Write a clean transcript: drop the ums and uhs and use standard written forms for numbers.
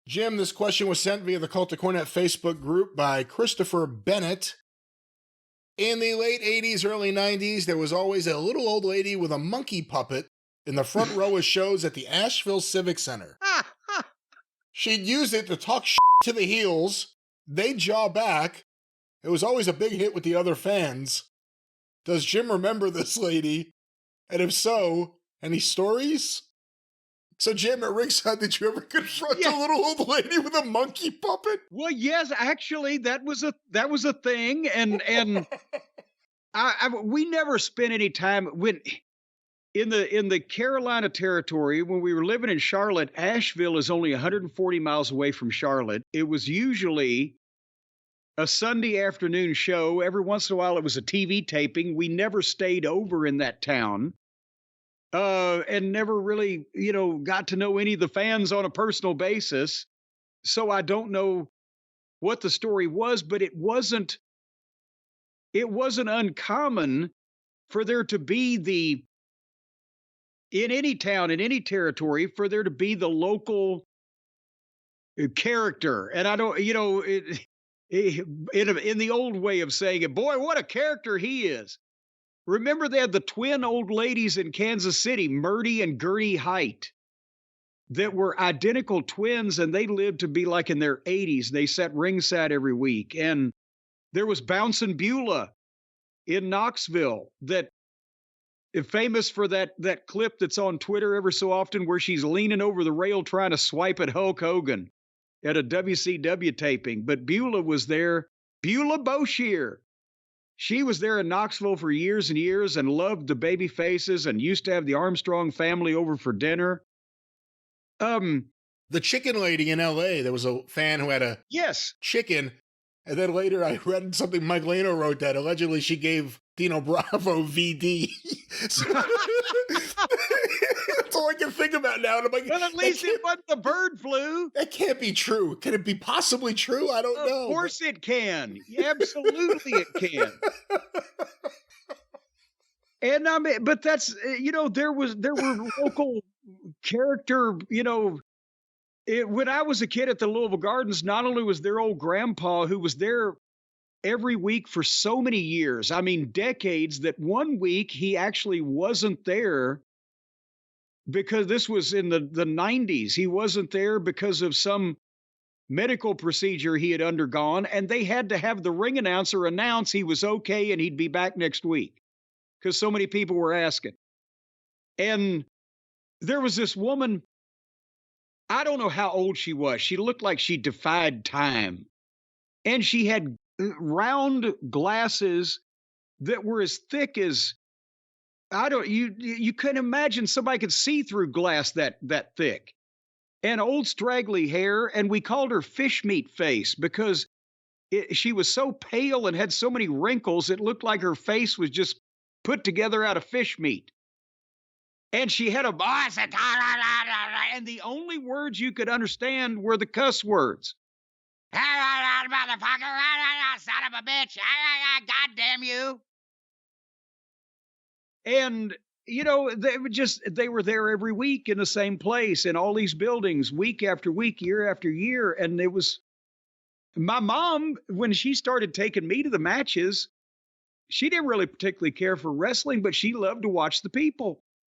Jim, this question was sent via the Cult of Cornette Facebook group by Christopher Bennett. In the late 80s, early 90s, there was always a little old lady with a monkey puppet in the front row of shows at the Asheville Civic Center. She'd use it to talk to the heels. They'd jaw back. It was always a big hit with the other fans. Does Jim remember this lady? And if so, any stories? So, Jim, at ringside, did you ever confront a little old lady with a monkey puppet? Well, yes, actually, that was a thing, and we never spent any time when in the Carolina territory when we were living in Charlotte. Asheville is only 140 miles away from Charlotte. It was usually a Sunday afternoon show. Every once in a while, it was a TV taping. We never stayed over in that town. And never really, got to know any of the fans on a personal basis. So I don't know what the story was, but it wasn't uncommon for there to be in any town, in any territory, for there to be the local character. And I don't, in the old way of saying it, boy, what a character he is. Remember, they had the twin old ladies in Kansas City, Murdy and Gertie Height, that were identical twins, and they lived to be like in their 80s. They sat ringside every week. And there was Bouncin' Beulah in Knoxville, that is famous for that clip that's on Twitter ever so often where she's leaning over the rail trying to swipe at Hulk Hogan at a WCW taping. But Beulah was there, Beulah Boshier. She was there in Knoxville for years and years and loved the baby faces and used to have the Armstrong family over for dinner. The chicken lady in L.A., there was a fan who had a chicken. And then later I read something Mike Lano wrote that allegedly she gave Dino Bravo VD. That's all I can think about now. And I'm like, well, at least it wasn't the bird flu. That can't be true. Can it be possibly true? I don't know. Of course it can. Absolutely it can. And I mean, but that's, there were local character, when I was a kid at the Louisville Gardens, not only was their old grandpa who was there every week for so many years, I mean, decades, that one week he actually wasn't there because this was in the 90s. He wasn't there because of some medical procedure he had undergone, and they had to have the ring announcer announce he was okay and he'd be back next week because so many people were asking. And there was this woman, I don't know how old she was. She looked like she defied time. And she had round glasses that were as thick as, you couldn't imagine somebody could see through glass that thick. And old straggly hair, and we called her fish meat face because she was so pale and had so many wrinkles, it looked like her face was just put together out of fish meat. And she had a voice, and the only words you could understand were the cuss words. Motherfucker, son of a bitch, God damn you. And, they were there every week in the same place in all these buildings, week after week, year after year. And it was my mom, when she started taking me to the matches, she didn't really particularly care for wrestling, but she loved to watch the people.